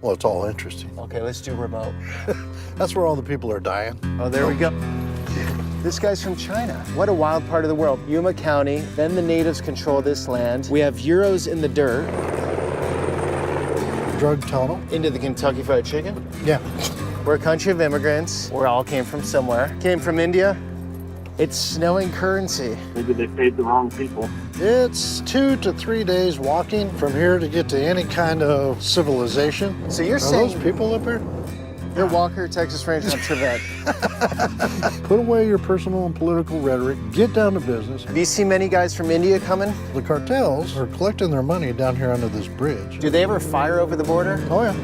Well, it's all interesting. Okay, let's do remote. That's where all the people are dying. Oh, there we go. This guy's from China. What a wild part of the world. Yuma County, then the natives control this land. We have euros in the dirt. Drug tunnel. Into the Kentucky Fried Chicken. Yeah. We're a country of immigrants. We all came from somewhere. Came from India. It's snowing currency. Maybe they paid the wrong people. It's 2 to 3 days walking from here to get to any kind of civilization. So you're Are saying those people up here? you're Walker, Texas Ranger, and Trento. Put away your personal and political rhetoric. Get down to business. Have you seen many guys from India coming? The cartels are collecting their money down here under this bridge. Do they ever fire over the border? Oh, yeah.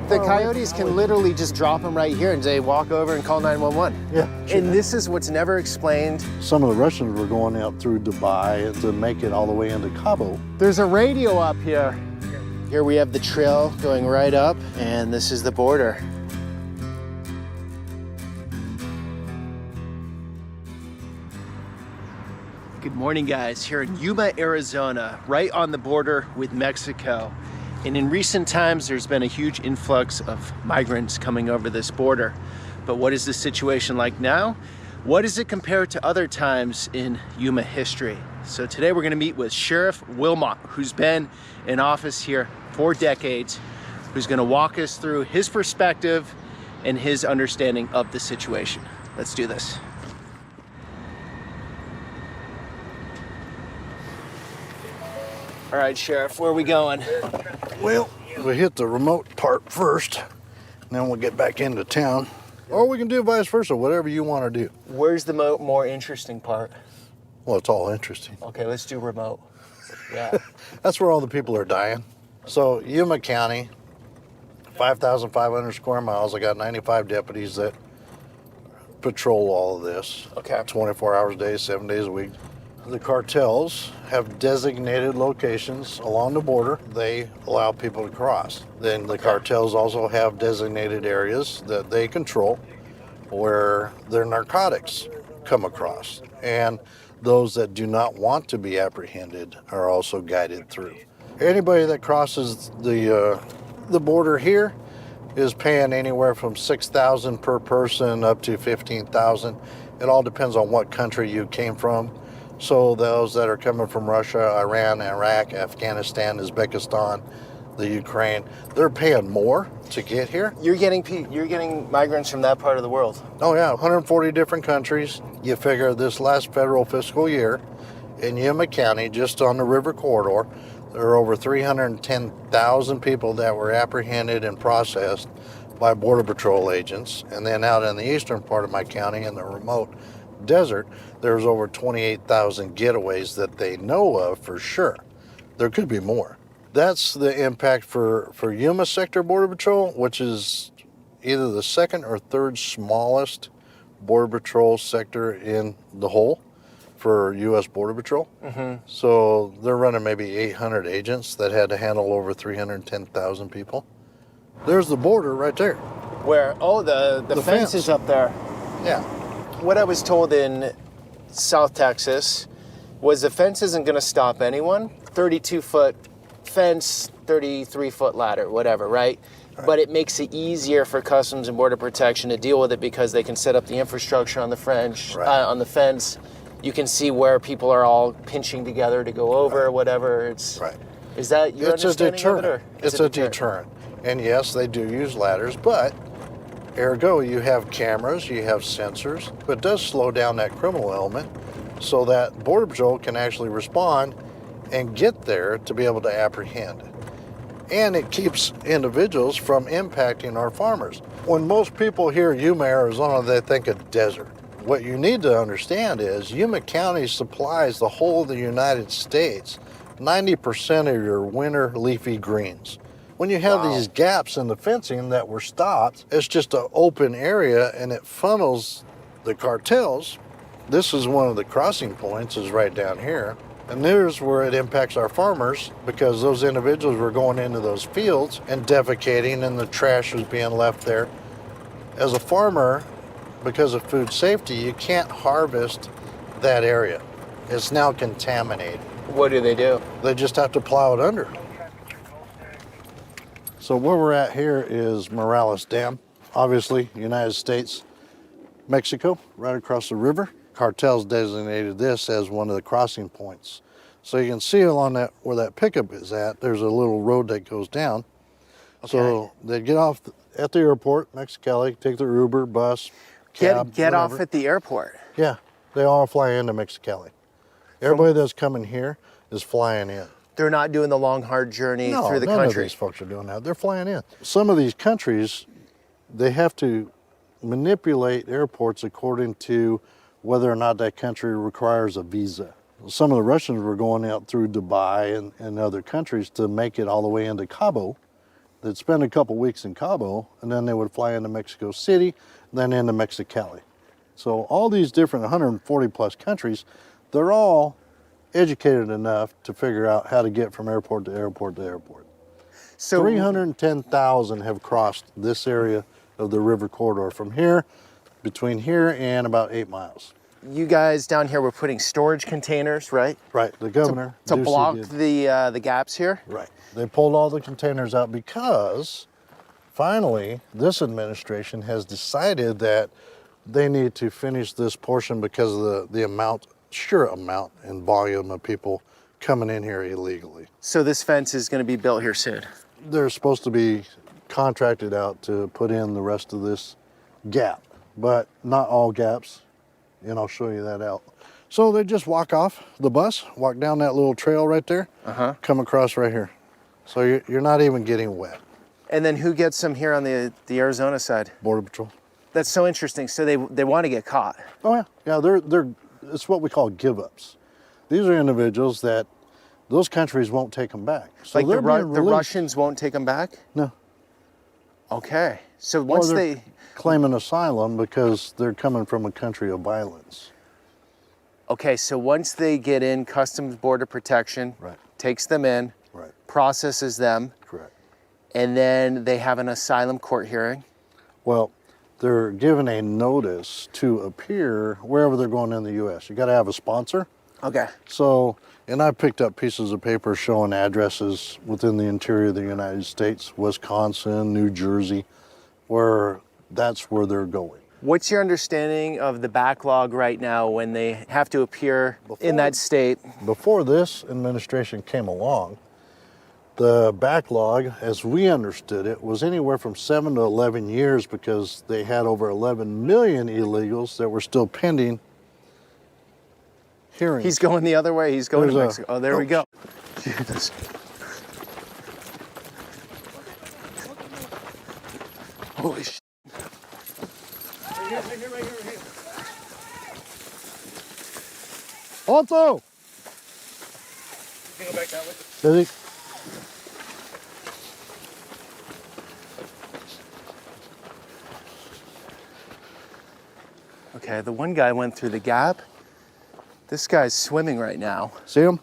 The coyotes can literally just drop them right here and they walk over and call 911. Yeah. And this is what's never explained. Some of the Russians were going out through Dubai to make it all the way into Cabo. There's a radio up here. Here we have the trail going right up, and this is the border. Good morning, guys. Here in Yuma, Arizona, right on the border with Mexico. And in recent times, there's been a huge influx of migrants coming over this border. But what is the situation like now? What does it compare to other times in Yuma history? So today we're gonna meet with Sheriff Wilmot, who's been in office here for decades, who's gonna walk us through his perspective and his understanding of the situation. Let's do this. All right, Sheriff, where are we going? Well, we hit the remote part first, and then we'll get back into town. Or we can do vice versa, whatever you want to do. Where's the more interesting part? Well, it's all interesting. Okay, let's do remote. Yeah. That's where all the people are dying. So Yuma County, 5,500 square miles. I got 95 deputies that patrol all of this. Okay. 24 hours a day, 7 days a week. The cartels have designated locations along the border. They allow people to cross. Then the cartels also have designated areas that they control where their narcotics come across. And those that do not want to be apprehended are also guided through. Anybody that crosses the border here is paying anywhere from $6,000 per person up to $15,000. It all depends on what country you came from. So those that are coming from Russia, Iran, Iraq, Afghanistan, Uzbekistan, the Ukraine, they're paying more to get here. You're getting migrants from that part of the world. Oh yeah, 140 different countries. You figure this last federal fiscal year in Yuma County, just on the river corridor, there are over 310,000 people that were apprehended and processed by Border Patrol agents. And then out in the eastern part of my county in the remote desert, there's over 28,000 getaways that they know of for sure. There could be more. That's the impact for Yuma Sector Border Patrol, which is either the second or third smallest Border Patrol sector in the whole for U.S. Border Patrol. Mm-hmm. So they're running maybe 800 agents that had to handle over 310,000 people. There's the border right there. Where? Oh, the fence is up there. Yeah. What I was told in South Texas was the fence isn't going to stop anyone. 32-foot fence, 33-foot ladder, whatever, right? But it makes it easier for Customs and Border Protection to deal with it because they can set up the infrastructure on the on the fence. You can see where people are all pinching together to go over, whatever. Is that your understanding of it? Or it's a deterrent. And yes, they do use ladders, but ergo, you have cameras, you have sensors, but it does slow down that criminal element so that Border Patrol can actually respond and get there to be able to apprehend. And it keeps individuals from impacting our farmers. When most people hear Yuma, Arizona, they think of desert. What you need to understand is Yuma County supplies the whole of the United States, 90% of your winter leafy greens. When you have these gaps in the fencing that were stopped, it's just an open area and it funnels the cartels. This is one of the crossing points, is right down here. And there's where it impacts our farmers because those individuals were going into those fields and defecating and the trash was being left there. As a farmer, because of food safety, you can't harvest that area. It's now contaminated. What do? They just have to plow it under. So where we're at here is Morales Dam. Obviously, United States, Mexico, right across the river. Cartels designated this as one of the crossing points. So you can see along that, where that pickup is at, there's a little road that goes down. Okay. So they get off at the airport, Mexicali, take their Uber, bus, cab, Get off whatever. at the airport. Yeah, they all fly into Mexicali. Everybody that's coming here is flying in. They're not doing the long, hard journey No, through the none country. of these folks are doing that. They're flying in. Some of these countries, they have to manipulate airports according to whether or not that country requires a visa. Some of the Russians were going out through Dubai and other countries to make it all the way into Cabo. They'd spend a couple weeks in Cabo, and then they would fly into Mexico City, then into Mexicali. So all these different 140 plus countries, they're all educated enough to figure out how to get from airport to airport to airport. So 310,000 have crossed this area of the river corridor from here, between here and about 8 miles. you guys down here were putting storage containers, right? Right, the governor. To Ducey block did. the gaps here? Right. They pulled all the containers out because finally this administration has decided that they need to finish this portion because of the sheer amount and volume of people coming in here illegally. So this fence is going to be built here soon. They're supposed to be contracted out to put in the rest of this gap, but not all gaps, and I'll show you that out. So they just walk off the bus, walk down that little trail right there, come across right here. So you're not even getting wet. And then who gets them here on the Arizona side? Border Patrol. That's so interesting. So they want to get caught. Oh yeah, yeah. It's what we call give-ups. These are individuals that those countries won't take them back. So Like they're being the released. Russians won't take them back? No. Okay. So Or once they're they... claiming asylum because they're coming from a country of violence. Okay, so once they get in, Customs Border Protection Right. takes them in, Right. processes them, Correct. and then they have an asylum court hearing. Well, they're given a notice to appear wherever they're going in the U.S. You got to have a sponsor. Okay. So, and I picked up pieces of paper showing addresses within the interior of the United States, Wisconsin, New Jersey, where that's where they're going. What's your understanding of the backlog right now when they have to appear in that state? Before this administration came along, the backlog, as we understood it, was anywhere from 7 to 11 years because they had over 11 million illegals that were still pending hearings. He's going the other way. He's going to There's Mexico. Oh, there we go. Jesus. Holy shit. Alto! Can you go back that way? Does he? Okay, the one guy went through the gap. This guy's swimming right now. See him?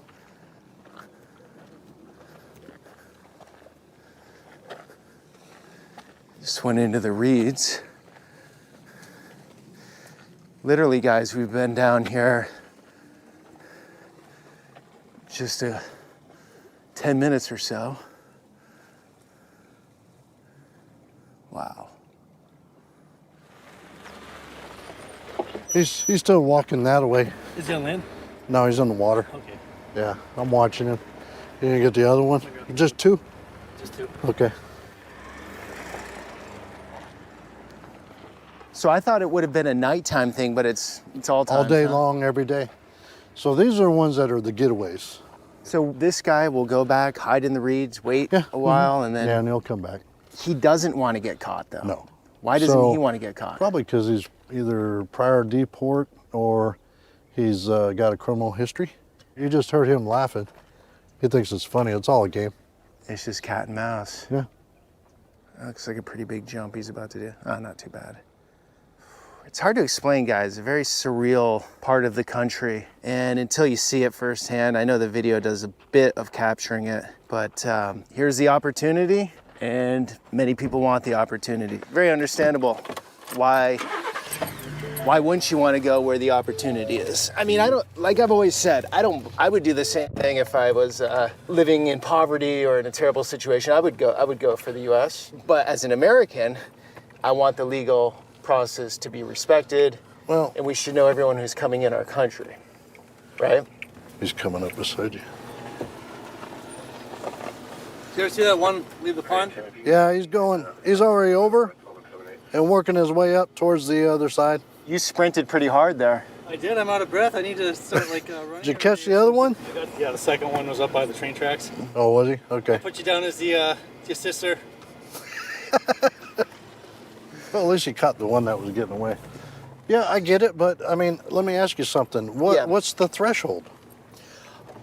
Just went into the reeds. Literally, guys, we've been down here just 10 minutes or so. Wow. He's still walking that way. Is he on land? No, he's in the water. Okay, Yeah, I'm watching him. You gonna get the other one? Just two? just two. Okay. So I thought it would have been a nighttime thing, but it's all time. All day long, every day. So these are ones that are the getaways. So this guy will go back, hide in the reeds, wait Yeah. a while, and then Yeah, and he'll come back. he doesn't want to get caught, though. No. Why doesn't So, he want to get caught? Probably because he's either prior deport or he's got a criminal history. You just heard him laughing. He thinks it's funny. It's all a game. It's just cat and mouse. Yeah. That looks like a pretty big jump he's about to do. Oh, not too bad. It's hard to explain, guys. It's a very surreal part of the country. And until you see it firsthand, I know the video does a bit of capturing it, but here's the opportunity, and many people want the opportunity. Very understandable why Why wouldn't you want to go where the opportunity is? I mean, I don't, like I've always said, I would do the same thing if I was living in poverty or in a terrible situation. I would go for the US. But as an American, I want the legal process to be respected. Well, and we should know everyone who's coming in our country, right? he's coming up beside you. You ever see that one leave the pond? Yeah, he's already over and working his way up towards the other side. You sprinted pretty hard there. I did. I'm out of breath. I need to start like running. Did you catch the other one? Yeah, the second one was up by the train tracks. Oh, was he? Okay. Put you down as the your sister. Well, at least he caught the one that was getting away. Yeah, I get it, but I mean, let me ask you something. What's the threshold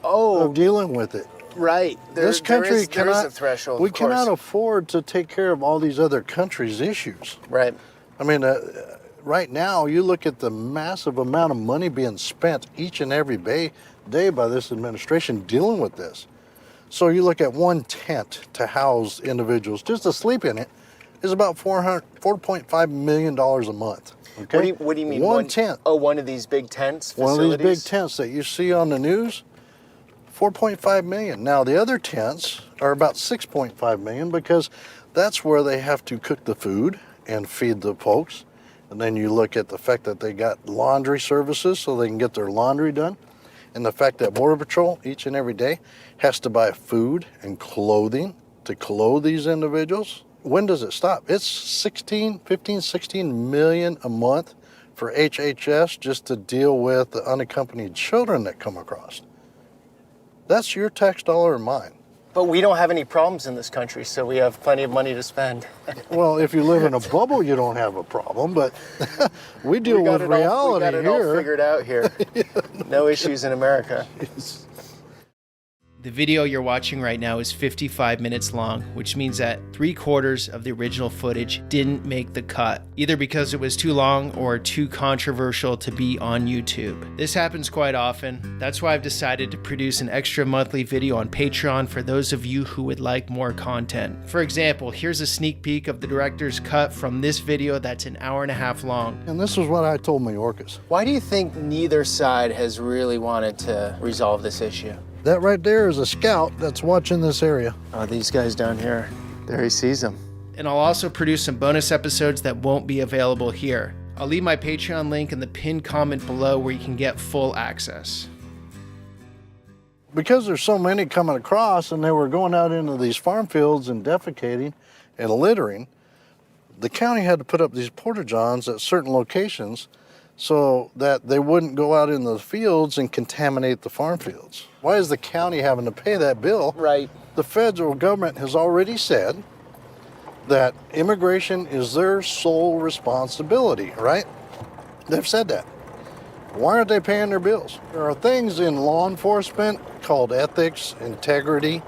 of dealing with it? Right. This country there is a threshold. We cannot afford to take care of all these other countries' issues. Right. I mean, right now, you look at the massive amount of money being spent each and every day by this administration dealing with this. So you look at one tent to house individuals, just to sleep in it, is about $4.5 million a month. Okay? What do you mean? One tent. Oh, one of these big tents? One of these big facilities? tents that you see on the news, 4.5 million. Now the other tents are about 6.5 million because that's where they have to cook the food and feed the folks. And then you look at the fact that they got laundry services so they can get their laundry done. And the fact that Border Patrol each and every day has to buy food and clothing to clothe these individuals. When does it stop? It's 16 million a month for HHS just to deal with the unaccompanied children that come across. That's your tax dollar and mine. But we don't have any problems in this country, so we have plenty of money to spend. Well, if you live in a bubble, you don't have a problem, but we deal with reality here. We got it all figured out here. No issues in America. The video you're watching right now is 55 minutes long, which means that 3/4 of the original footage didn't make the cut, either because it was too long or too controversial to be on YouTube. This happens quite often. That's why I've decided to produce an extra monthly video on Patreon for those of you who would like more content. For example, here's a sneak peek of the director's cut from this video that's an hour and a half long. And this is what I told Mayorkas. Why do you think neither side has really wanted to resolve this issue? That right there is a scout that's watching this area. Oh, these guys down here, there he sees them. And I'll also produce some bonus episodes that won't be available here. I'll leave my Patreon link in the pinned comment below where you can get full access. Because there's so many coming across and they were going out into these farm fields and defecating and littering, the county had to put up these porta-johns at certain locations so that they wouldn't go out in the fields and contaminate the farm fields. Why is the county having to pay that bill? Right. The federal government has already said that immigration is their sole responsibility, right? They've said that. Why aren't they paying their bills? There are things in law enforcement called ethics, integrity.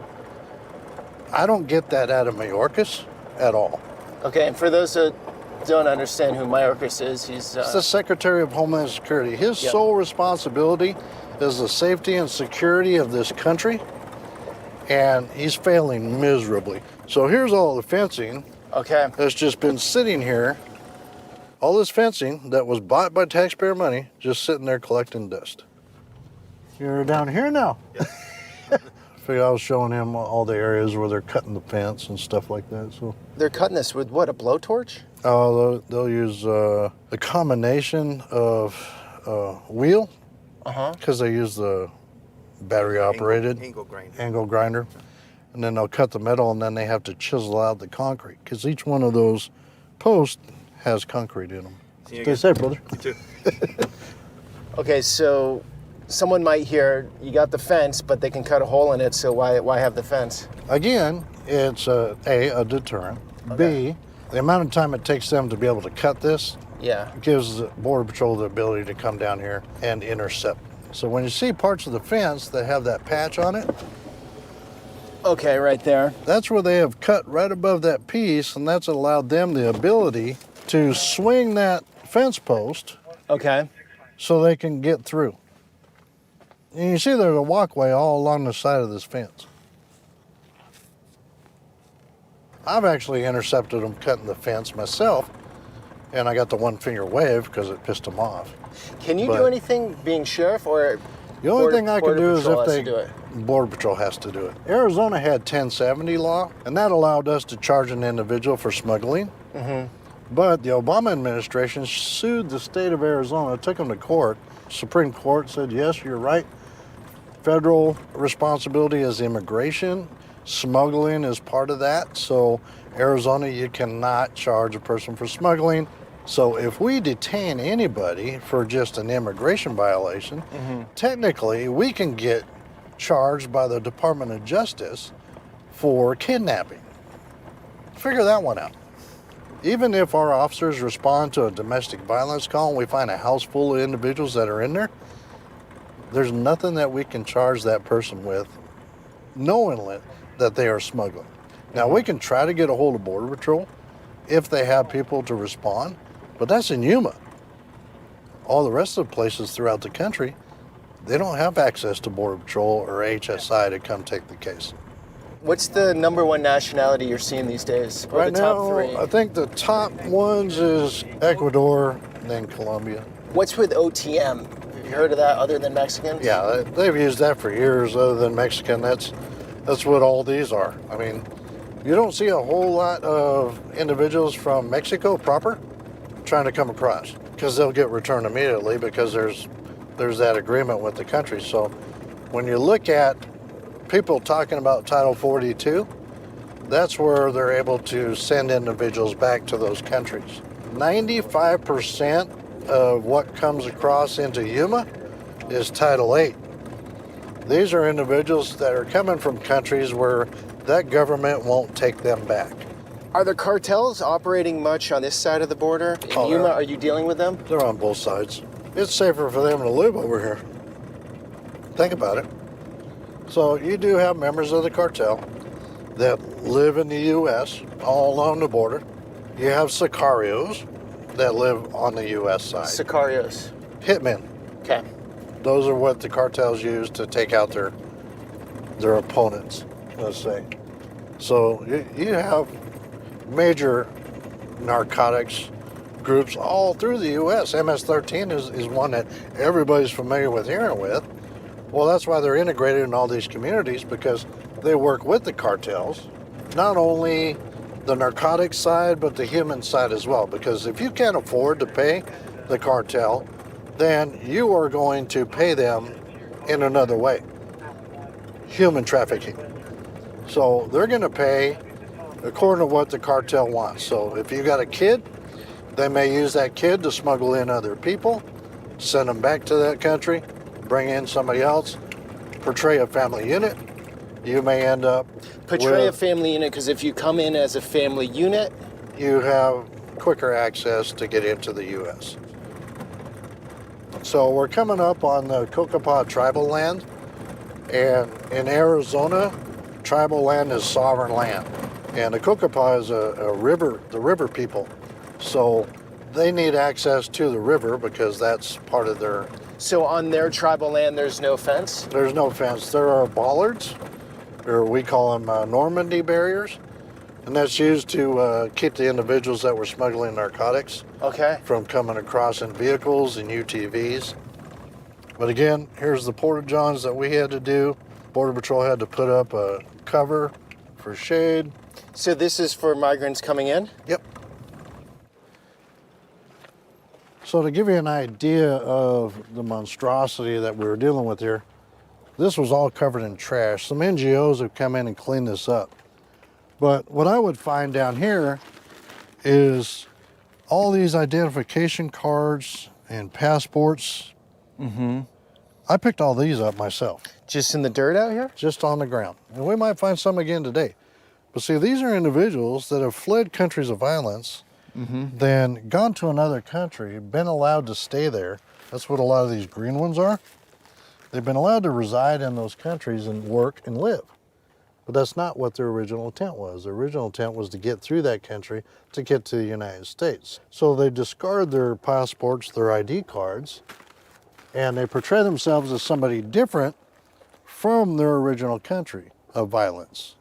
I don't get that out of Mayorkas at all. Okay, and for those that don't understand who Mayorkas is, he's... It's the Secretary of Homeland Security. His sole responsibility is the safety and security of this country, and he's failing miserably. So here's all the fencing that's just been sitting here. All this fencing that was bought by taxpayer money, just sitting there collecting dust. You're down here now. I was showing him all the areas where they're cutting the fence and stuff like that. So they're cutting this with what, a blowtorch? Oh, they'll use a combination of wheel, because they use the battery-operated angle grinder, and then they'll cut the metal, and then they have to chisel out the concrete, because each one of those posts has concrete in them. Stay safe, brother. You too. Okay, so someone might hear you got the fence, but they can cut a hole in it, so why have the fence? Again, it's a deterrent. B, the amount of time it takes them to be able to cut this gives the Border Patrol the ability to come down here and intercept. So when you see parts of the fence that have that patch on it, okay, right there, that's where they have cut right above that piece, and that's allowed them the ability to swing that fence post so they can get through. And you see there's a walkway all along the side of this fence. I've actually intercepted them cutting the fence myself, and I got the one finger wave because it pissed them off. Can you But- do anything being sheriff, or The only thing I can Border do is Patrol if has they to do it? Border Patrol has to do it. Arizona had 1070 law, and that allowed us to charge an individual for smuggling. But the Obama administration sued the state of Arizona, took them to court. Supreme Court said, yes, you're right. Federal responsibility is immigration. Smuggling is part of that. So Arizona, you cannot charge a person for smuggling. So if we detain anybody for just an immigration violation, technically we can get charged by the Department of Justice for kidnapping. Figure that one out. Even if our officers respond to a domestic violence call and we find a house full of individuals that are in there, there's nothing that we can charge that person with knowing that they are smuggling. Now, we can try to get a hold of Border Patrol if they have people to respond, but that's in Yuma. All the rest of the places throughout the country, they don't have access to Border Patrol or HSI to come take the case. What's the number one nationality you're seeing these days? Or Right the top now, three? I think the top ones is Ecuador, then Colombia. What's with OTM? Have you heard of that other than Mexicans? Yeah, they've used that for years. Other than Mexican, that's what all these are. I mean, you don't see a whole lot of individuals from Mexico proper trying to come across because they'll get returned immediately because there's that agreement with the country. So when you look at people talking about Title 42, that's where they're able to send individuals back to those countries. 95% of what comes across into Yuma is Title 8. These are individuals that are coming from countries where that government won't take them back. Are the cartels operating much on this side of the border? In Oh, Yuma, they're- are you dealing with them? They're on both sides. It's safer for them to live over here. Think about it. So you do have members of the cartel that live in the U.S. all along the border. You have sicarios that live on the U.S. side. Sicarios. Hitmen. Okay. Those are what the cartels use to take out their opponents, let's say. So you have major narcotics groups all through the U.S. MS-13 is one that everybody's familiar with hearing with. Well, that's why they're integrated in all these communities, because they work with the cartels, not only the narcotics side, but the human side as well. Because if you can't afford to pay the cartel, then you are going to pay them in another way. Human trafficking. So they're going to pay according to what the cartel wants. So if you got a kid, they may use that kid to smuggle in other people, send them back to that country, bring in somebody else, portray a family unit. You may end up Portray a with, family unit, because if you come in as a family unit, you have quicker access to get into the U.S. So we're coming up on the Kokopah tribal land, and in Arizona, tribal land is sovereign land. And the Kokopah is a river, the river people. So they need access to the river because that's part of their, so on their tribal land, there's no fence? there's no fence. There are bollards, or we call them Normandy barriers, and that's used to keep the individuals that were smuggling narcotics Okay. from coming across in vehicles and UTVs. But again, here's the porta-johns that we had to do. Border Patrol had to put up a cover for shade. So this is for migrants coming in? Yep. So to give you an idea of the monstrosity that we were dealing with here, this was all covered in trash. Some NGOs have come in and cleaned this up. But what I would find down here is all these identification cards and passports. I picked all these up myself, Just in the dirt out here? just on the ground. And we might find some again today. But see, these are individuals that have fled countries of violence, then gone to another country, been allowed to stay there. That's what a lot of these green ones are. They've been allowed to reside in those countries and work and live. But that's not what their original intent was. Their original intent was to get through that country to get to the United States. So they discard their passports, their ID cards, and they portray themselves as somebody different from their original country of violence.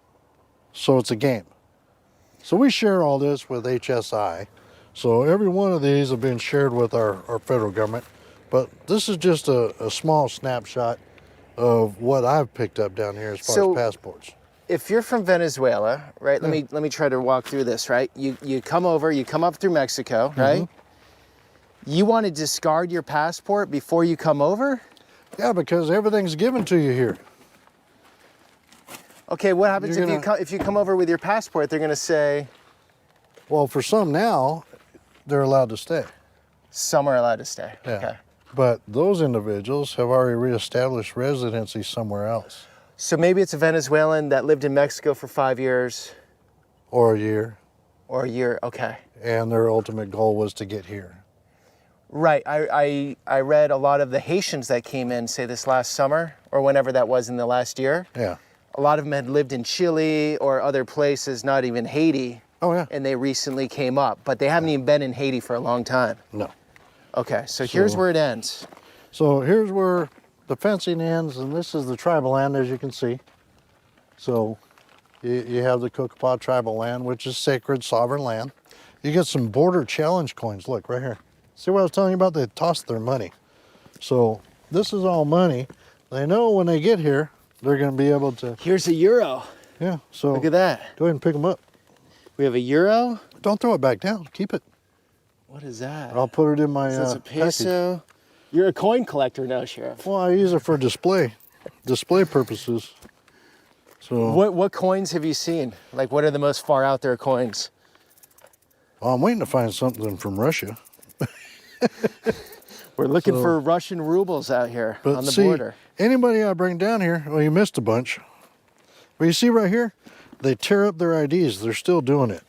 So it's a game. So we share all this with HSI So every one of these have been shared with our federal government. But this is just a small snapshot of what I've picked up down here as far as passports. If you're from Venezuela, right? Let me try to walk through this, right? You come up through Mexico, right? You want to discard your passport before you come over? Yeah, because everything's given to you here. Okay, what happens if you come over with your passport? They're going to say, well, for some now, they're allowed to stay. Some are allowed to stay. Yeah. Okay. But those individuals have already reestablished residency somewhere else. So maybe it's a Venezuelan that lived in Mexico for 5 years. Or a year. Or a year, okay. And their ultimate goal was to get here. Right, I read a lot of the Haitians that came in, say this last summer, or whenever that was in the last year. Yeah. A lot of them had lived in Chile or other places, not even Haiti. Oh, yeah. And they recently came up, but they haven't even been in Haiti for a long time. No. Okay, so here's where it ends. So here's where the fencing ends, and this is the tribal land, as you can see. So you have the Kokopah tribal land, which is sacred, sovereign land. You get some border challenge coins. Look, right here. See what I was telling you about? They tossed their money. So this is all money. They know when they get here, they're going to be able to... Here's a euro. Yeah, so... Look at that. Go ahead and pick them up. We have a euro. Don't throw it back down. Keep it. What is that? I'll put it in my So that's a peso. package. You're a coin collector now, Sheriff. Well, I use it for display purposes. So What coins have you seen? Like, what are the most far out there coins? well, I'm waiting to find something from Russia. We're looking for Russian rubles out here But on the see, border. anybody I bring down here, well, you missed a bunch. But you see right here, they tear up their IDs. They're still doing it.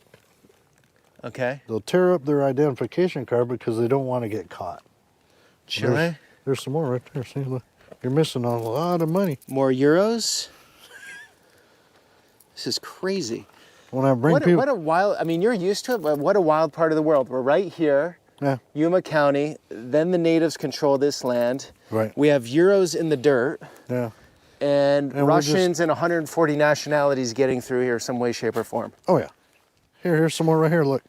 Okay. They'll tear up their identification card because they don't want to get caught. Chile. There's some more right there. See, look, you're missing a lot of money. More euros. This is crazy. When I bring people, What a wild, I mean, you're used to it, but what a wild part of the world. We're right here, yeah, Yuma County, then the natives control this land. right, We have euros in the dirt, yeah. and we're Russians and 140 nationalities getting through here some way, shape, or form. Oh yeah. Here's some more right here. Look.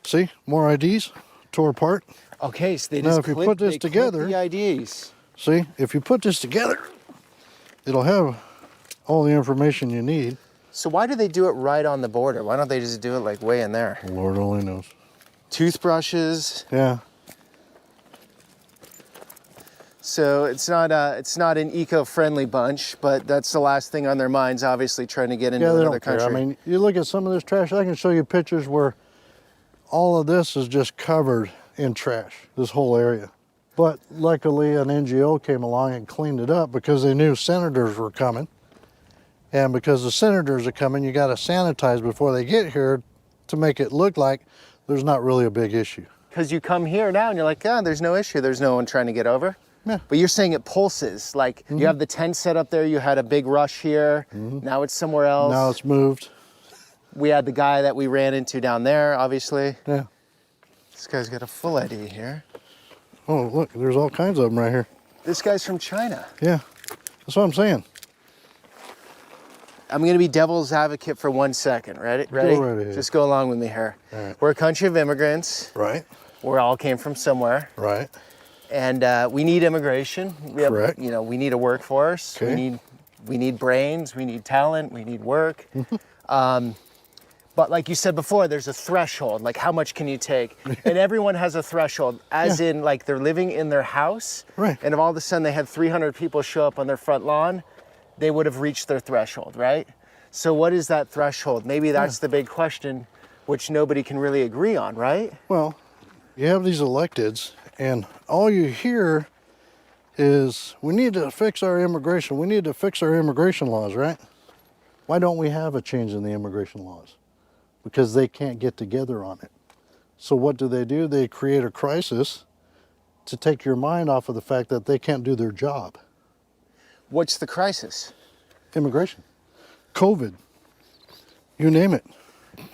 See, more IDs tore apart. Okay, so they Now, just if you clip, put this they clip together- the IDs. See, if you put this together, it'll have all the information you need. So why do they do it right on the border? Why don't they just do it like way in there? Lord only knows. Toothbrushes. Yeah. So it's not an eco-friendly bunch, but that's the last thing on their minds, obviously trying to get into Yeah, they another don't care. country. I mean, you look at some of this trash, I can show you pictures where all of this is just covered in trash, this whole area. But luckily an NGO came along and cleaned it up because they knew senators were coming. And because the senators are coming, you got to sanitize before they get here to make it look like there's not really a big issue. Because you come here now and you're like, God, there's no issue. There's no one trying to get over. Yeah. But you're saying it pulses. Like you have the tent set up there. You had a big rush here. Now it's somewhere else. Now it's moved. We had the guy that we ran into down there, obviously. Yeah. This guy's got a full ID here. Oh, look, there's all kinds of them right here. This guy's from China. Yeah. That's what I'm saying. I'm going to be devil's advocate for 1 second. Ready? Ready? right ahead. Just go along with me here. All right. We're a country of immigrants. Right. We all came from somewhere. Right. And we need immigration. We have, Correct. you know, we need a workforce. Okay. We need brains. We need talent. We need work. But like you said before, there's a threshold. Like how much can you take? And everyone has a threshold. As in, like they're living in their house. Right. And if all of a sudden they had 300 people show up on their front lawn, they would have reached their threshold, right? So what is that threshold? Maybe that's the big question, which nobody can really agree on, right? Well, you have these electeds, and all you hear is, we need to fix our immigration. We need to fix our immigration laws, right? Why don't we have a change in the immigration laws? Because they can't get together on it. So what do? They create a crisis to take your mind off of the fact that they can't do their job. What's the crisis? Immigration, COVID, you name it.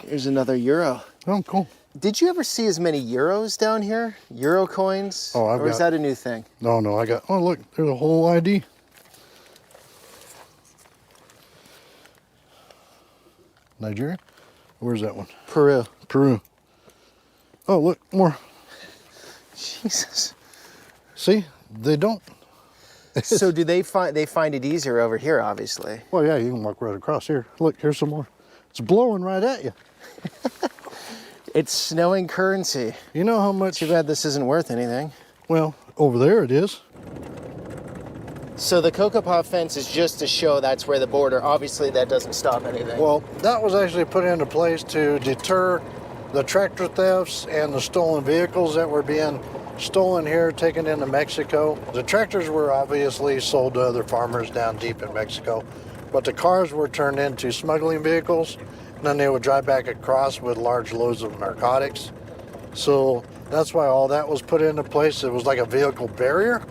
Here's another euro. Oh, cool. Did you ever see as many euros down here? Euro coins? Oh, I've or is got- that a new thing? No, oh look, there's a whole ID. Nigeria? Where's that one? Peru. Peru. Oh, look, more. Jesus. See, they don't. So do they find it easier over here, obviously? Well, yeah, you can walk right across here. Look, here's some more. It's blowing right at you. It's snowing currency. You know how much? Too bad this isn't worth anything. Well, over there it is. So the cocoa paw fence is just to show that's where the border. Obviously, that doesn't stop anything. Well, that was actually put into place to deter the tractor thefts and the stolen vehicles that were being stolen here, taken into Mexico. The tractors were obviously sold to other farmers down deep in Mexico, but the cars were turned into smuggling vehicles, and then they would drive back across with large loads of narcotics. So that's why all that was put into place. It was like a vehicle barrier,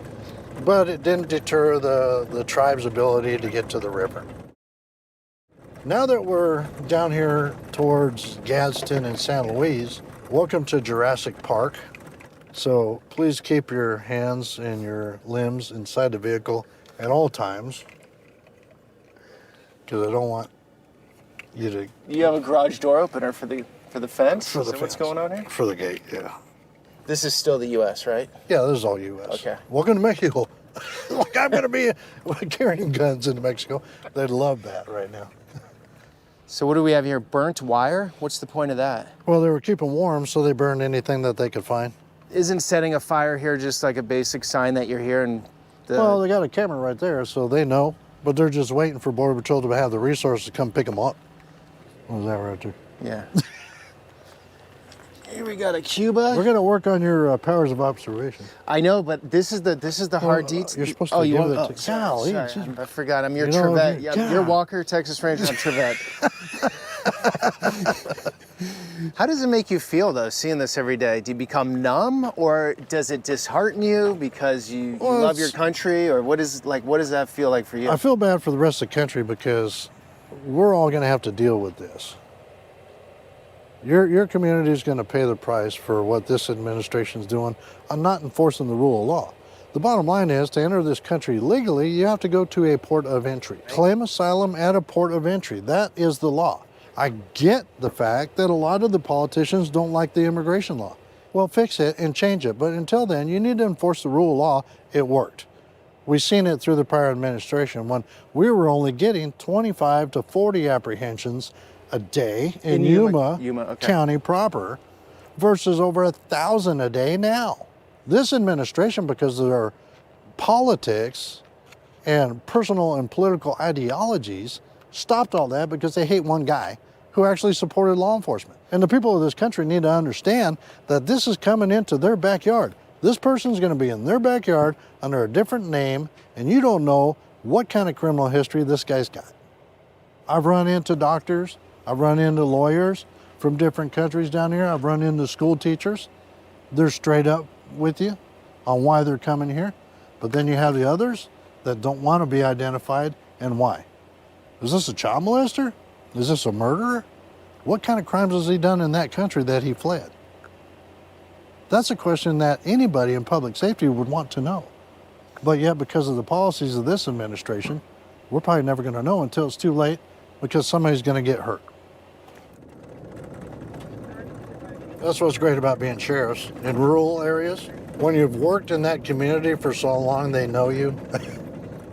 but it didn't deter the tribe's ability to get to the river. Now that we're down here towards Gadsden and San Luis, welcome to Jurassic Park. So please keep your hands and your limbs inside the vehicle at all times, because I don't want you to... You have a garage door opener for the fence? For the Is that what's going on here? For the gate, yeah. This is still the U.S., right? Yeah, this is all U.S. Okay. Welcome to Mexico. Like I'm going to be carrying guns into Mexico. They'd love that right now. So what do we have here? Burnt wire? What's the point of that? Well, they were keeping warm, so they burned anything that they could find. Isn't setting a fire here just like a basic sign that you're here and Well, they got a camera right there, so they know, but they're just waiting for Border Patrol to have the resources to come pick them up. What was that right there? Yeah. Here we got a Cuba. We're going to work on your powers of observation. I know, but this is the hard detail. You're supposed to give it to... Golly, Golly, sorry, I forgot. I'm your You know, Trevette. yeah. Yeah, you're Walker, Texas Ranger. I'm Trevette. How does it make you feel, though, seeing this every day? Do you become numb, or does it dishearten you because you love your country, or what does that feel like for you? I feel bad for the rest of the country because we're all going to have to deal with this. Your community is going to pay the price for what this administration is doing on not enforcing the rule of law. The bottom line is, to enter this country legally, you have to go to a port of entry. Claim asylum at a port of entry. That is the law. I get the fact that a lot of the politicians don't like the immigration law. Well, fix it and change it. But until then, you need to enforce the rule of law. It worked. We've seen it through the prior administration when we were only getting 25 to 40 apprehensions a day in Yuma okay. County proper versus over 1,000 a day now. This administration, because of their politics and personal and political ideologies, stopped all that because they hate one guy who actually supported law enforcement. And the people of this country need to understand that this is coming into their backyard. This person's going to be in their backyard under a different name, and you don't know what kind of criminal history this guy's got. I've run into doctors, I've run into lawyers from different countries down here, I've run into school teachers. They're straight up with you on why they're coming here. But then you have the others that don't want to be identified and why. Is this a child molester? Is this a murderer? What kind of crimes has he done in that country that he fled? That's a question that anybody in public safety would want to know. But yet, because of the policies of this administration, we're probably never going to know until it's too late, because somebody's going to get hurt. That's what's great about being sheriffs in rural areas. When you've worked in that community for so long, they know you.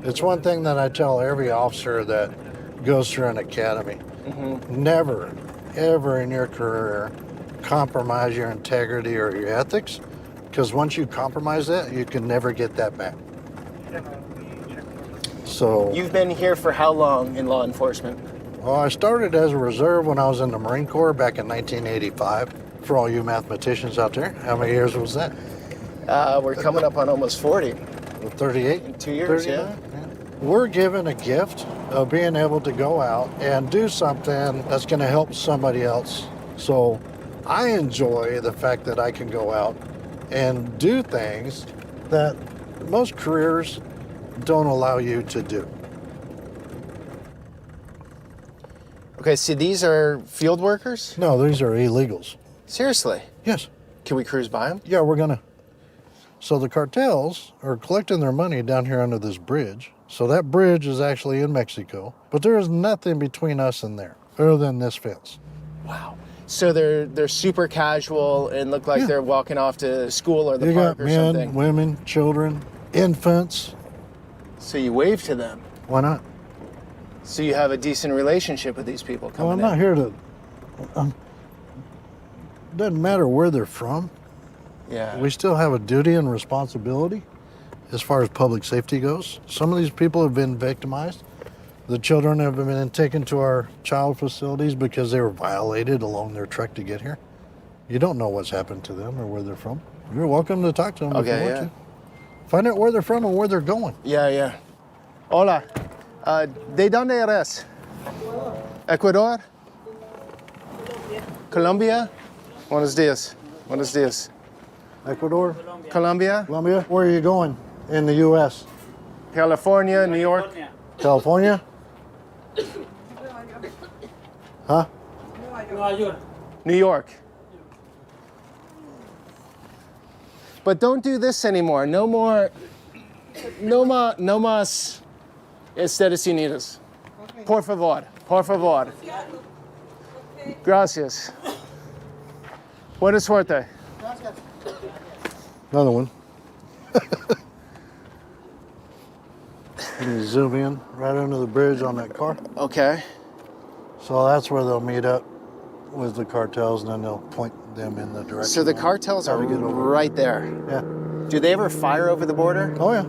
It's one thing that I tell every officer that goes through an academy. Mm-hmm. Never, ever in your career compromise your integrity or your ethics, because once you compromise that, you can never get that back. So You've been here for how long in law enforcement? Well, I started as a reserve when I was in the Marine Corps back in 1985. For all you mathematicians out there, how many years was that? We're coming up on almost 40. 38? In 2 years, 39? yeah. We're given a gift of being able to go out and do something that's going to help somebody else. So I enjoy the fact that I can go out and do things that most careers don't allow you to do. Okay, so these are field workers? No, these are illegals. Seriously? Yes. Can we cruise by them? Yeah, we're gonna. So the cartels are collecting their money down here under this bridge. So that bridge is actually in Mexico, but there is nothing between us and there other than this fence. Wow. So they're super casual and look like they're walking off to school or the You park got or men, something. women, children, infants. So you wave to them. Why not? So you have a decent relationship with these people coming Well, I'm in. not here to. Doesn't matter where they're from. Yeah. We still have a duty and responsibility as far as public safety goes. Some of these people have been victimized. The children have been taken to our child facilities because they were violated along their trek to get here. You don't know what's happened to them or where they're from. You're welcome to talk to them if you want to. Find out where they're from and where they're going. Yeah. Hola. ¿De dónde eres? Ecuador? Colombia? Buenos días. Buenos días. Ecuador, Colombia? Colombia. Where are you going in the U.S.? California, New York? California? Huh? New York. But don't do this anymore. No more. No más Estados Unidos. Por favor. Por favor. Gracias. Buena suerte. Another one. Can you zoom in right under the bridge on that car? Okay. So that's where they'll meet up with the cartels, and then they'll point them in the direction. So the cartels are right there. Yeah. Do they ever fire over the border? Oh, yeah.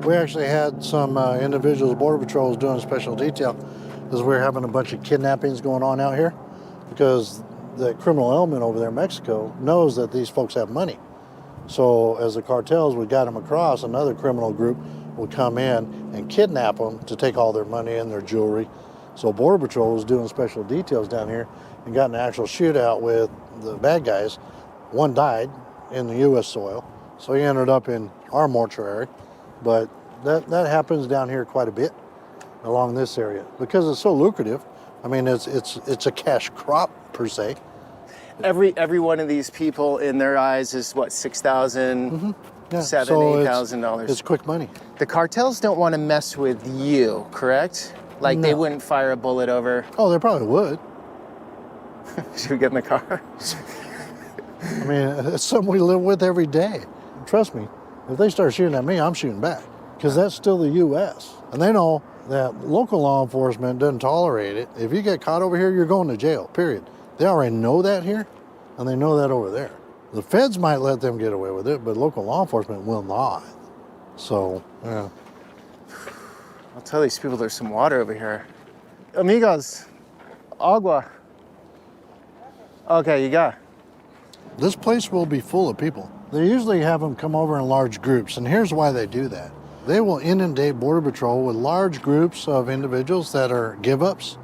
We actually had some individuals, Border Patrols, doing special detail because we're having a bunch of kidnappings going on out here because the criminal element over there in Mexico knows that these folks have money. So as the cartels, we got them across, another criminal group will come in and kidnap them to take all their money and their jewelry. So Border Patrol was doing special details down here and got in an actual shootout with the bad guys. One died in the U.S. soil, so he ended up in our mortuary. But that happens down here quite a bit along this area because it's so lucrative. I mean, it's a cash crop per se. Every one of these people, in their eyes, is what, $6,000, Yeah. $8,000. It's quick money. The cartels don't want to mess with you, correct? Like they No. wouldn't fire a bullet over. Oh, they probably would. Should we get in the car? I mean, it's something we live with every day. Trust me, if they start shooting at me, I'm shooting back because that's still the U.S. And they know that local law enforcement doesn't tolerate it. If you get caught over here, you're going to jail, period. They already know that here, and they know that over there. The feds might let them get away with it, but local law enforcement will not. So, yeah. I'll tell these people there's some water over here. Amigos, agua. Okay, you got. This place will be full of people. They usually have them come over in large groups, and here's why they do that. They will inundate Border Patrol with large groups of individuals that are give-ups.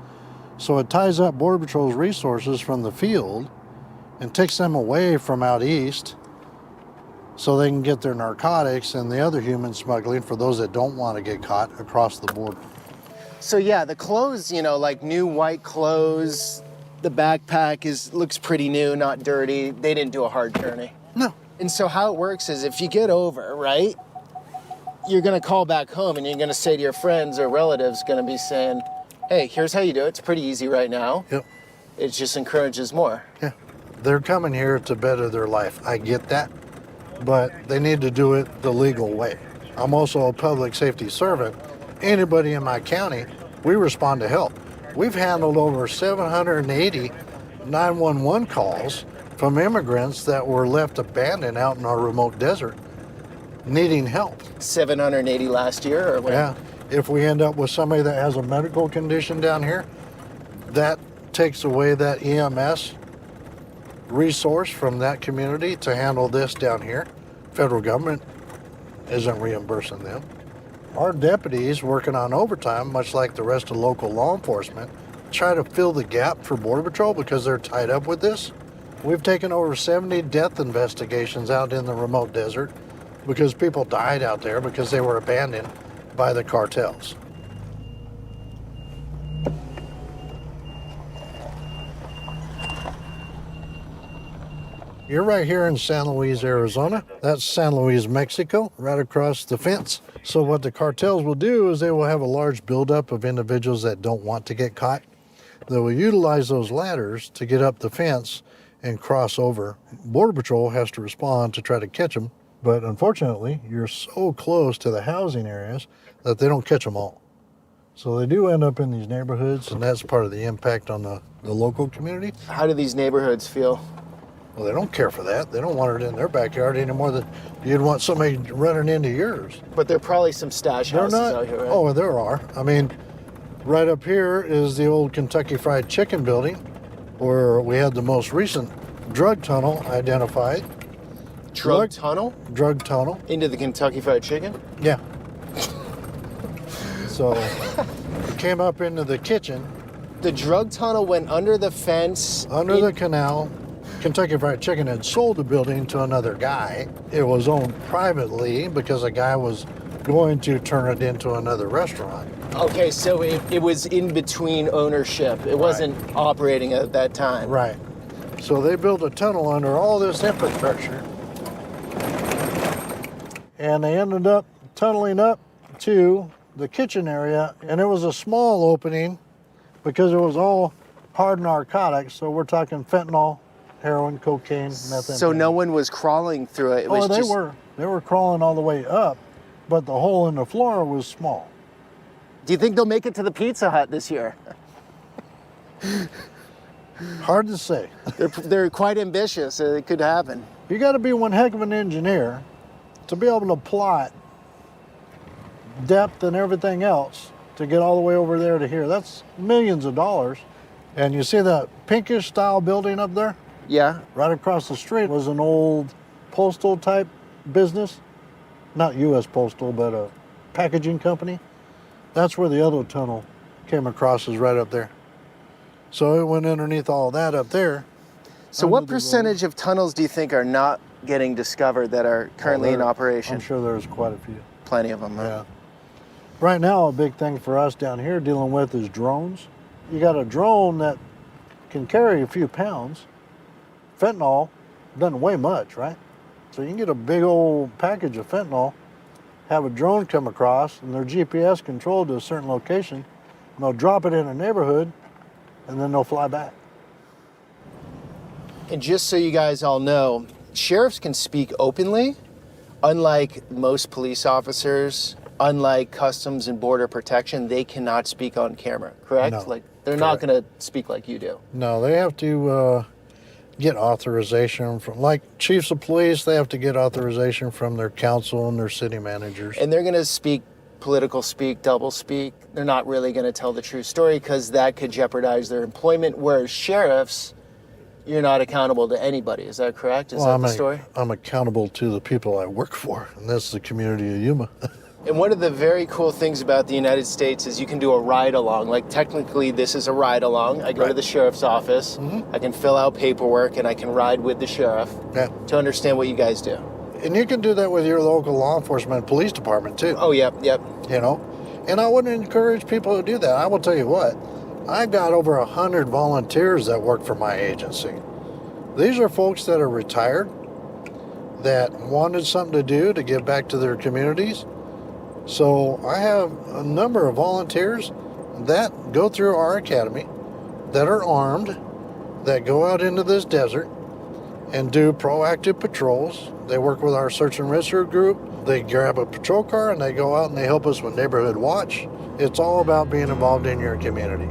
So it ties up Border Patrol's resources from the field and takes them away from out east so they can get their narcotics and the other human smuggling for those that don't want to get caught across the border. So yeah, the clothes, like new white clothes. The backpack looks pretty new, not dirty. They didn't do a hard journey. No. And so how it works is if you get over, right, you're gonna call back home and you're gonna say to your friends or relatives, gonna be saying, hey, here's how you do it. It's pretty easy right now. Yep. It just encourages more. Yeah. They're coming here to better their life. I get that. But they need to do it the legal way. I'm also a public safety servant. Anybody in my county, we respond to help. We've handled over 780 911 calls from immigrants that were left abandoned out in our remote desert needing help. 780 last year or what? Yeah. If we end up with somebody that has a medical condition down here, that takes away that EMS resource from that community to handle this down here. Federal government isn't reimbursing them. Our deputies working on overtime, much like the rest of local law enforcement, try to fill the gap for Border Patrol because they're tied up with this. We've taken over 70 death investigations out in the remote desert because people died out there because they were abandoned by the cartels. You're right here in San Luis, Arizona. That's San Luis, Mexico, right across the fence. So what the cartels will do is they will have a large buildup of individuals that don't want to get caught. that will utilize those ladders to get up the fence and cross over. Border Patrol has to respond to try to catch them, but unfortunately, you're so close to the housing areas that they don't catch them all. So they do end up in these neighborhoods, and that's part of the impact on the local community. How do these neighborhoods feel? Well, they don't care for that. They don't want it in their backyard any more than you'd want somebody running into yours. But there are probably some stash They're houses not. out here, right? Oh, there are. I mean, right up here is the old Kentucky Fried Chicken building, where we had the most recent drug tunnel identified. Drug tunnel? Drug tunnel. Into the Kentucky Fried Chicken? Yeah. So it came up into the kitchen. The drug tunnel went under the fence. Under the canal. Kentucky Fried Chicken had sold the building to another guy. It was owned privately because a guy was going to turn it into another restaurant. Okay, so it was in between ownership. It wasn't operating at that time. Right. So they built a tunnel under all this infrastructure. And they ended up tunneling up to the kitchen area. And it was a small opening because it was all hard narcotics. So we're talking fentanyl, heroin, cocaine, methamphetamine. So no one was crawling through it. It was they were. They were crawling all the way up, but the hole in the floor was small. Do you think they'll make it to the Pizza Hut this year? Hard to say. They're quite ambitious. It could happen. You got to be one heck of an engineer to be able to plot depth and everything else to get all the way over there to here. That's millions of dollars. And you see that pinkish style building up there? Yeah. Right across the street was an old postal type business. Not U.S. Postal, but a packaging company. That's where the other tunnel came across, is right up there. So it went underneath all that up there. So what percentage of tunnels do you think are not getting discovered that are currently in operation? I'm sure there's quite a few. Plenty of them, huh? Yeah. Right now, a big thing for us down here dealing with is drones. You got a drone that can carry a few pounds. Fentanyl doesn't weigh much, right? So you can get a big old package of fentanyl, have a drone come across, and they're GPS controlled to a certain location, and they'll drop it in a neighborhood, and then they'll fly back. And just so you guys all know, sheriffs can speak openly, unlike most police officers, unlike Customs and Border Protection, they cannot speak on camera, correct? No, Like they're not going to speak like you do. No, they have to get authorization from, like chiefs of police, they have to get authorization from their council and their city managers. And they're going to speak political speak, double speak. They're not really going to tell the true story because that could jeopardize their employment, whereas sheriffs, you're not accountable to anybody. Is that correct? Is that the story? I'm accountable to the people I work for, and that's the community of Yuma. And one of the very cool things about the United States is you can do a ride-along. Like, technically, this is a ride-along. I go to the sheriff's office, I can fill out paperwork, and I can ride with the sheriff to understand what you guys do. And you can do that with your local law enforcement police department, too. Oh, yep. You know? And I wouldn't encourage people to do that. I will tell you what, I got over 100 volunteers that work for my agency. These are folks that are retired, that wanted something to do to give back to their communities. So I have a number of volunteers that go through our academy, that are armed, that go out into this desert and do proactive patrols. They work with our search and rescue group. They grab a patrol car and they go out and they help us with neighborhood watch. It's all about being involved in your community.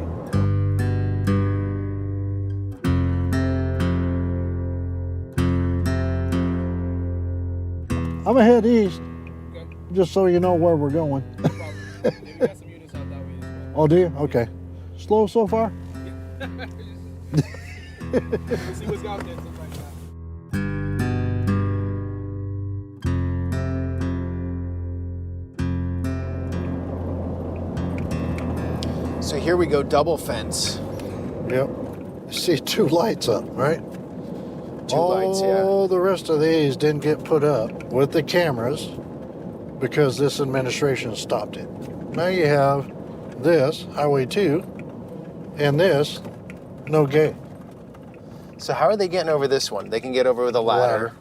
I'm gonna head east, just so you know where we're going. No problem. Yeah, we got some units out that way as well. Oh, do you? Okay. Slow so far? Let's see what's out there, stuff like that. So here we go, double fence. Yep. You see two lights up, right? Two lights, yeah. All the rest of these didn't get put up with the cameras because this administration stopped it. Now you have this, Highway 2, and this, no gate. So how are they getting over this one? They can get over with a ladder.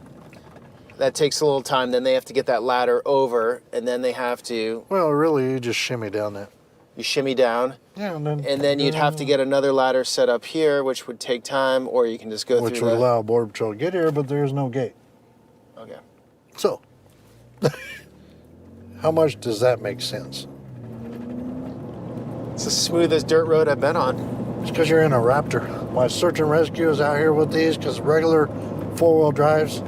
That takes a little time. Then they have to get that ladder over, and then they have to... Well, really, you just shimmy down that. You shimmy down. Yeah, And then you'd have to get another ladder set up here, which would take time, or you can just go which through would the... allow Border Patrol to get here, but there is no gate. Okay. So, how much does that make sense? It's the smoothest dirt road I've been on. It's because you're in a Raptor. My search and rescue is out here with these because regular four-wheel drives,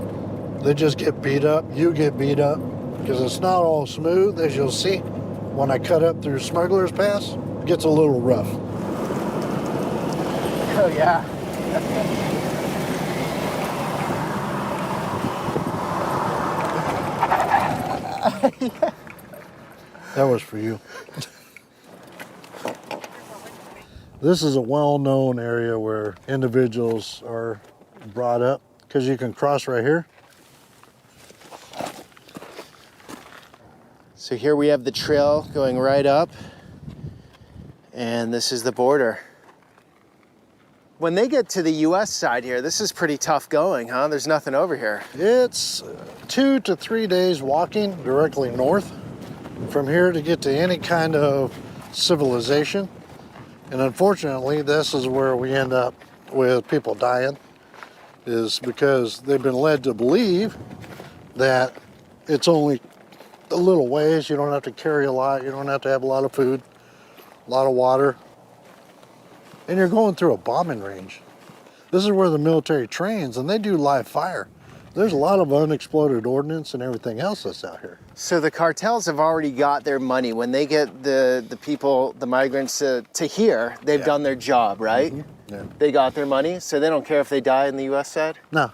they just get beat up. You get beat up because it's not all smooth, as you'll see. When I cut up through Smuggler's Pass, it gets a little rough. Oh, yeah. That was for you. This is a well-known area where individuals are brought up because you can cross right here. So here we have the trail going right up, and this is the border. When they get to the US side here, this is pretty tough going, huh? There's nothing over here. It's 2 to 3 days walking directly north from here to get to any kind of civilization. And unfortunately, this is where we end up with people dying, is because they've been led to believe that it's only a little ways. You don't have to carry a lot. You don't have to have a lot of food, a lot of water. And you're going through a bombing range. This is where the military trains, and they do live fire. There's a lot of unexploded ordnance and everything else that's out here. So the cartels have already got their money. When they get the people, the migrants to here, they've done their job, right? Mm-hmm. Yeah. They got their money, so they don't care if they die in the US side? No.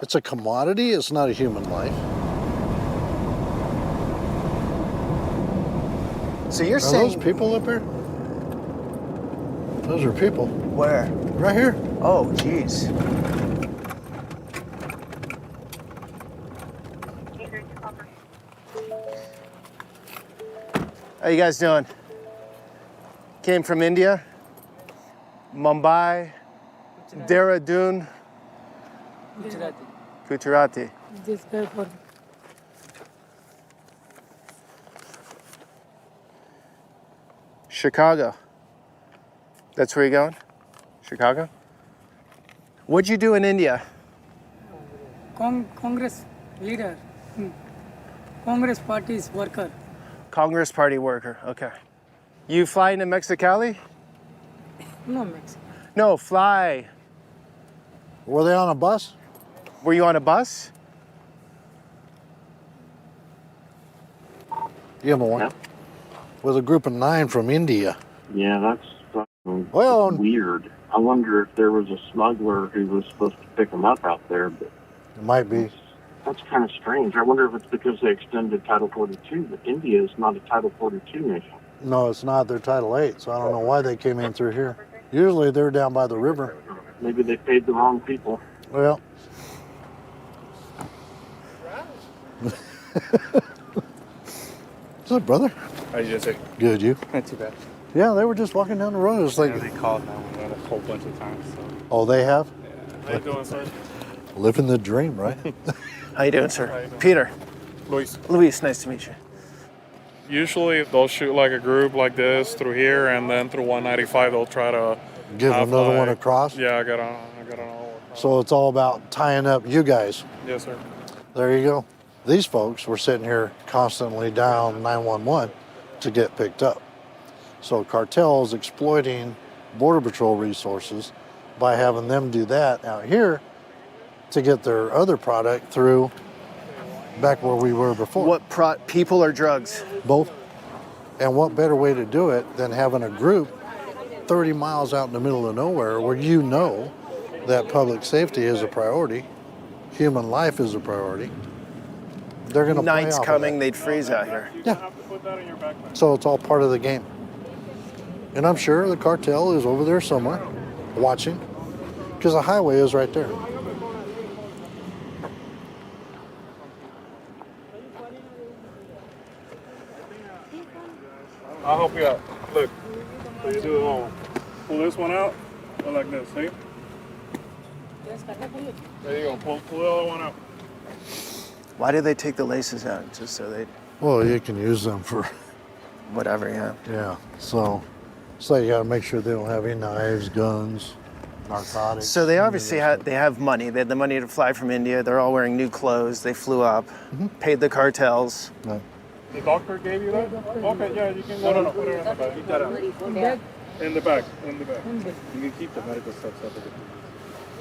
It's a commodity. It's not a human life. So you're Are saying... those people up here? Those are people. Where? Right here. Oh, geez. How you guys doing? Came from India, Mumbai, Dehradun, Gujarati. This guy for Chicago. That's where you're going? Chicago? What'd you do in India? Congress leader, Congress party's worker. Congress Party worker, okay. You fly into Mexicali? No, Mexico. No, fly. Were they on a bus? Were you on a bus? You have a one. Yeah. With a group of 9 from India. Yeah, that's fucking Well, weird. I wonder if there was a smuggler who was supposed to pick them up out there, but it might be. that's kind of strange. I wonder if it's because they extended Title 42, but India is not a Title 42 nation. No, it's not. They're Title 8, so I don't know why they came in through here. Usually they're down by the river. Maybe they paid the wrong people. Well. What's up, brother? How you doing, sir? Good, you? Not too bad. Yeah, they were just walking down the road. It's like, Yeah, they called 911 a whole bunch of times. So. oh, they have? Yeah. How you doing, sir? Living the dream, right? How you doing, sir? Peter. Luis. Luis, nice to meet you. Usually they'll shoot like a group like this through here, and then through 195 they'll try to Give have, another like- one across? Yeah, I got an all. So it's all about tying up you guys. Yes, sir. There you go. These folks were sitting here constantly down 911 to get picked up. So cartels exploiting Border Patrol resources by having them do that out here to get their other product through back where we were before. What people or drugs? Both. And what better way to do it than having a group 30 miles out in the middle of nowhere where you know that public safety is a priority, human life is a priority. They're going to play Night's off of coming, that. they'd freeze out here. Yeah. So it's all part of the game. And I'm sure the cartel is over there somewhere watching because the highway is right there. I'll help you out. Look, so you do it all. Pull this one out, go like this, see? There you go, pull the other one out. Why did they take the laces out? Just so they, Well, you can use them for, whatever, yeah. yeah. So So you got to make sure they don't have any knives, guns, narcotics. So they any of obviously that they have money. They had the money to fly from India. They're all wearing new clothes. They flew up, paid the cartels. stuff. Right. The doctor gave you that? Okay, yeah, you can go. No, put it in the bag. Keep that out. In the bag. You can keep the medical stuff separate.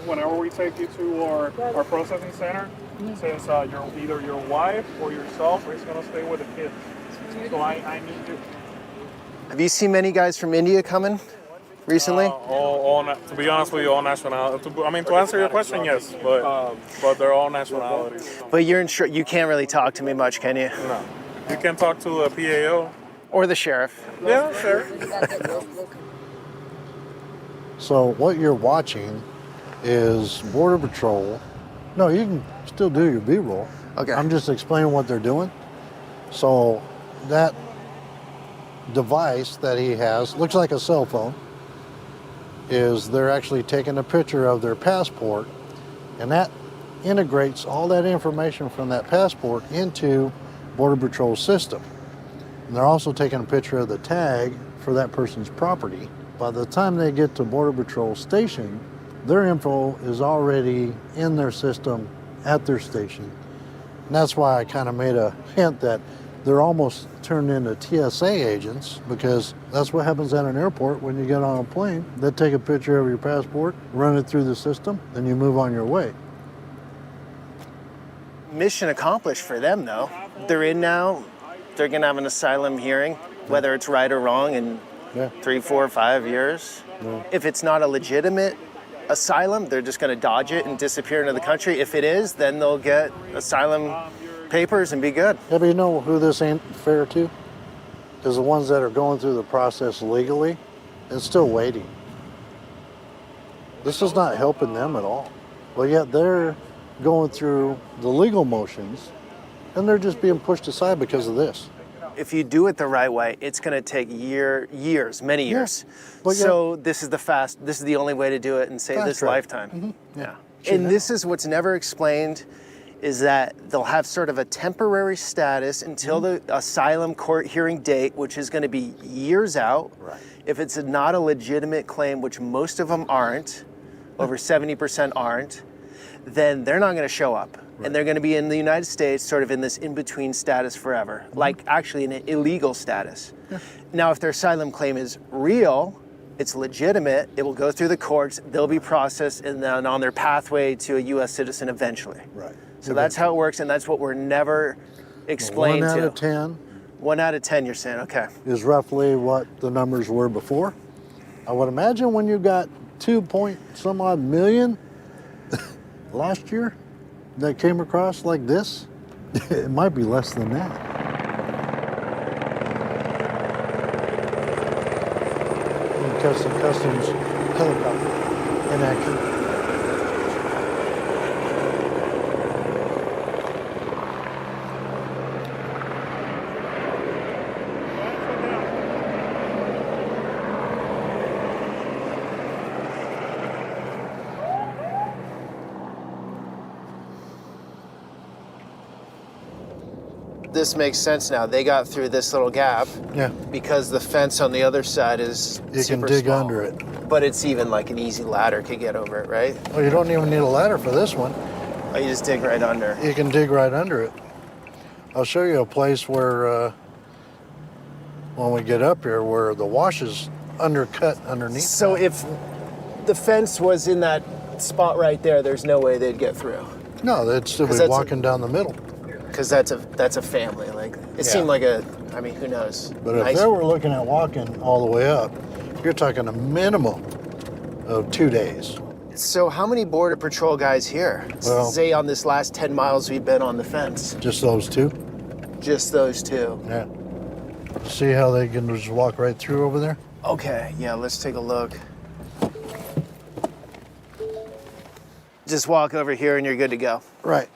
Whenever we take you to our processing center, since either your wife or yourself is going to stay with the kids. So I need you. Have you seen many guys from India coming recently? To be honest with you, all nationalities. To answer your question, yes, but they're all nationalities. But you're insured. You can't really talk to me much, can you? No. You can talk to the PAO. Or the sheriff. Yeah, sure. So what you're watching is Border Patrol. No, you can still do your B-roll. Okay. I'm just explaining what they're doing. So that device that he has, looks like a cell phone, is they're actually taking a picture of their passport, and that integrates all that information from that passport into Border Patrol system. And they're also taking a picture of the tag for that person's property. By the time they get to Border Patrol station, their info is already in their system at their station. And that's why I kind of made a hint that they're almost turned into TSA agents, because that's what happens at an airport when you get on a plane. They take a picture of your passport, run it through the system, then you move on your way. Mission accomplished for them, though. They're in now. They're going to have an asylum hearing, whether it's right or wrong, in 3, 4, 5 years. Yeah. If it's not a legitimate asylum, they're just going to dodge it and disappear into the country. If it is, then they'll get asylum papers and be good. Yeah, but you know who this ain't fair to? Is the ones that are going through the process legally and still waiting. This is not helping them at all. But yet they're going through the legal motions and they're just being pushed aside because of this. If you do it the right way, it's going to take years, many years. But So this is the only way to do it and save Fast this track. lifetime. Yeah. And this is what's never explained, is that they'll have sort of a temporary status until the asylum court hearing date, which is going to be years out. Right. If it's not a legitimate claim, which most of them aren't, over 70% aren't, then they're not going to show up. Right. And they're going to be in the United States sort of in this in-between status forever, like actually an illegal status. Yeah. Now, if their asylum claim is real, it's legitimate, it will go through the courts, they'll be processed, and then on their pathway to a U.S. citizen eventually. Right. So that's how it works, and that's what we're never explained 1 to. out of 10 1 out of 10, you're saying, okay. is roughly what the numbers were before. I would imagine when you got 2 point some odd million last year that came across like this, it might be less than that. And customs helicopter in action. This makes sense now. They got through this little gap Yeah, because the fence on the other side is you super can dig small. under it. But it's even like an easy ladder could get over it, right? Well, you don't even need a ladder for this one. Oh, you just dig right under. You can dig right under it. I'll show you a place where, when we get up here, where the wash is undercut underneath. So if the fence was in that spot right there, there's no way they'd get through. No, they'd still 'Cause be that's walking down the middle. Because that's a family. Like it seemed like I mean, who knows? But if they were looking at walking all the way up, you're talking a minimum of 2 days. So how many Border Patrol guys here? Well- Say on this last 10 miles we've been on the fence. Just those two. Just those two. Yeah. See how they can just walk right through over there? Okay, yeah, let's take a look. Just walk over here and you're good to go. Right.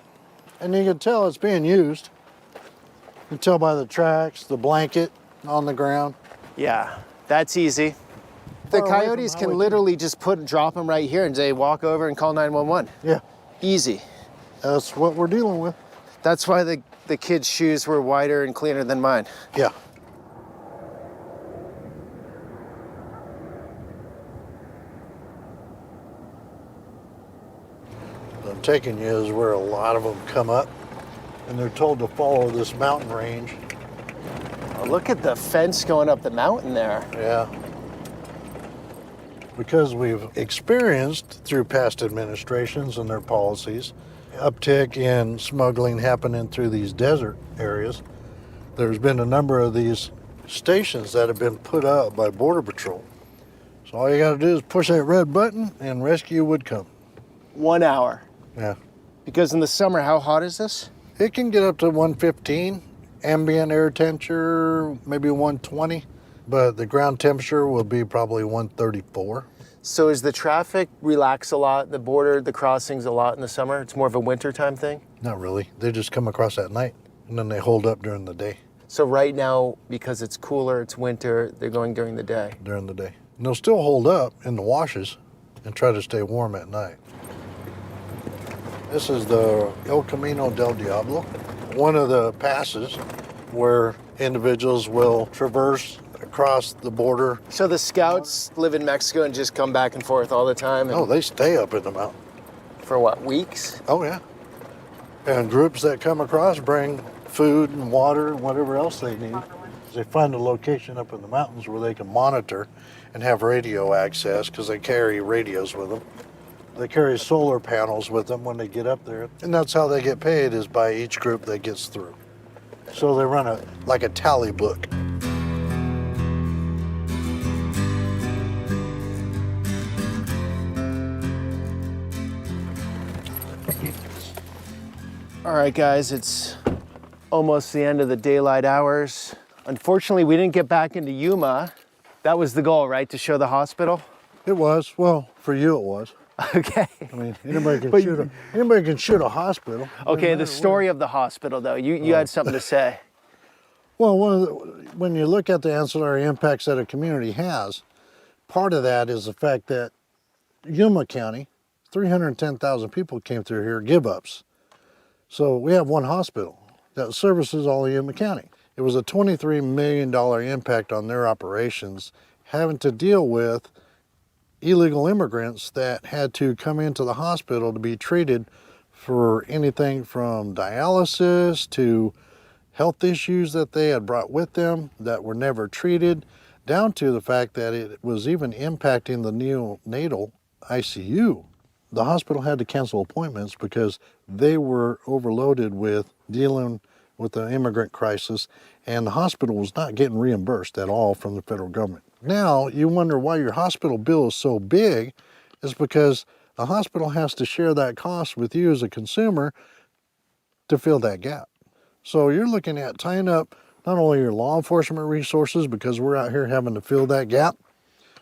And you can tell it's being used. You can tell by the tracks, the blanket on the ground. Yeah, that's easy. The Far away from coyotes can Highway literally just drop them right here and say, walk over and call 911. Yeah, Easy. that's what we're dealing with. That's why the kids' shoes were whiter and cleaner than mine. Yeah. I'm taking you is where a lot of them come up, and they're told to follow this mountain range. Oh, look at the fence going up the mountain there. Yeah. Because we've experienced through past administrations and their policies, uptick in smuggling happening through these desert areas, there's been a number of these stations that have been put up by Border Patrol. So all you gotta do is push that red button and rescue would come. 1 hour. Yeah. Because in the summer, how hot is this? It can get up to 115, ambient air temperature, maybe 120, but the ground temperature will be probably 134. So is the traffic relax a lot, the border, the crossings a lot in the summer? It's more of a wintertime thing? Not really. They just come across at night, and then they hold up during the day. So right now, because it's cooler, it's winter, they're going during the day. During the day. And they'll still hold up in the washes and try to stay warm at night. This is the El Camino del Diablo, one of the passes where individuals will traverse across the border. So the scouts live in Mexico and just come back and forth all the time? And Oh, they stay up in the mountain. for what, weeks? Oh, yeah. And groups that come across bring food and water and whatever else they need. They find a location up in the mountains where they can monitor and have radio access because they carry radios with them. They carry solar panels with them when they get up there. And that's how they get paid, is by each group that gets through. So they run like a tally book. All right, guys, it's almost the end of the daylight hours. Unfortunately, we didn't get back into Yuma. That was the goal, right? To show the hospital? It was. Well, for you it was. Okay. I mean, anybody can shoot a hospital. Okay, the story of the hospital, though. You had something to say. Well, when you look at the ancillary impacts that a community has, part of that is the fact that Yuma County, 310,000 people came through here, give-ups. So we have one hospital that services all of Yuma County. It was a $23 million impact on their operations, having to deal with illegal immigrants that had to come into the hospital to be treated for anything from dialysis to health issues that they had brought with them that were never treated, down to the fact that it was even impacting the neonatal ICU. The hospital had to cancel appointments because they were overloaded with dealing with the immigrant crisis, and the hospital was not getting reimbursed at all from the federal government. Now, you wonder why your hospital bill is so big. Is because the hospital has to share that cost with you as a consumer to fill that gap. So you're looking at tying up not only your law enforcement resources, because we're out here having to fill that gap,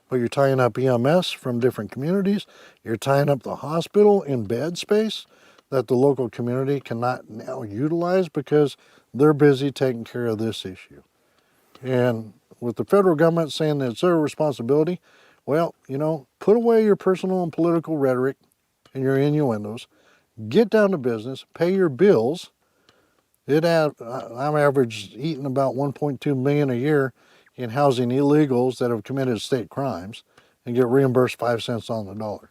but you're tying up EMS from different communities. You're tying up the hospital in bed space that the local community cannot now utilize because they're busy taking care of this issue. And with the federal government saying that it's their responsibility, well, you know, put away your personal and political rhetoric and your innuendos, get down to business, pay your bills. I'm average eating about 1.2 million a year in housing illegals that have committed state crimes and get reimbursed 5 cents on the dollar.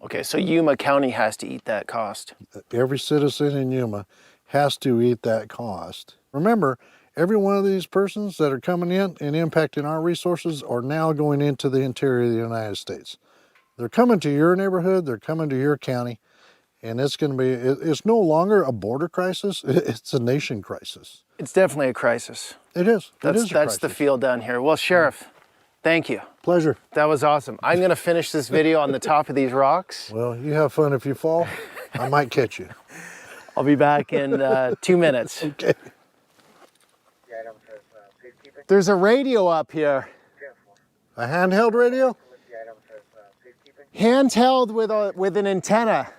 Okay, so Yuma County has to eat that cost. Every citizen in Yuma has to eat that cost. Remember, every one of these persons that are coming in and impacting our resources are now going into the interior of the United States. They're coming to your neighborhood, they're coming to your county, and it's no longer a border crisis, it's a nation crisis. It's definitely a crisis. It is. That's the feel down here. Well, Sheriff, thank you. Pleasure. That was awesome. I'm gonna finish this video on the top of these rocks. Well, you have fun. If you fall, I might catch you. I'll be back in 2 minutes. Okay. There's a radio up here. A handheld radio? Handheld with an antenna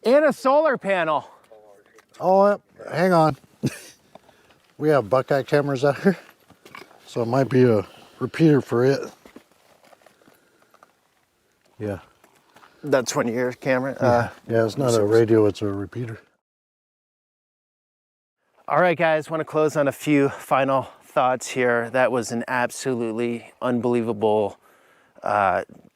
and a solar panel. Oh, hang on. We have Buckeye cameras out here, so it might be a repeater for it. Yeah. That's one of your camera? Yeah, it's not a radio, it's a repeater. All right, guys, want to close on a few final thoughts here. That was an absolutely unbelievable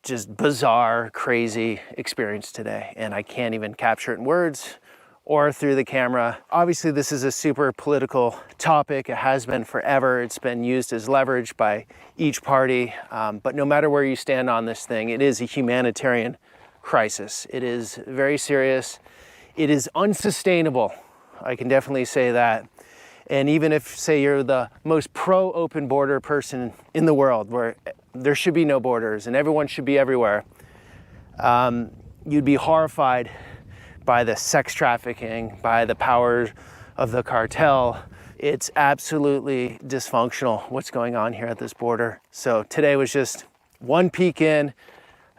just bizarre, crazy experience today. And I can't even capture it in words or through the camera. Obviously, this is a super political topic. It has been forever. It's been used as leverage by each party. But no matter where you stand on this thing, it is a humanitarian crisis. It is very serious. It is unsustainable. I can definitely say that. And even if, say, you're the most pro-open border person in the world, where there should be no borders and everyone should be everywhere, you'd be horrified by the sex trafficking, by the power of the cartel. It's absolutely dysfunctional what's going on here at this border. So today was just one peek in.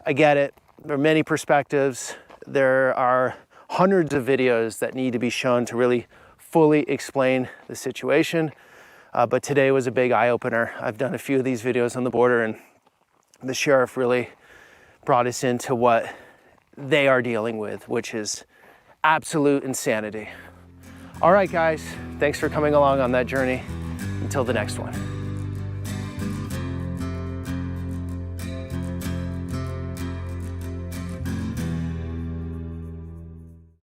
I get it. There are many perspectives. There are hundreds of videos that need to be shown to really fully explain the situation. But today was a big eye-opener. I've done a few of these videos on the border, and the sheriff really brought us into what they are dealing with, which is absolute insanity. All right, guys, thanks for coming along on that journey. Until the next one.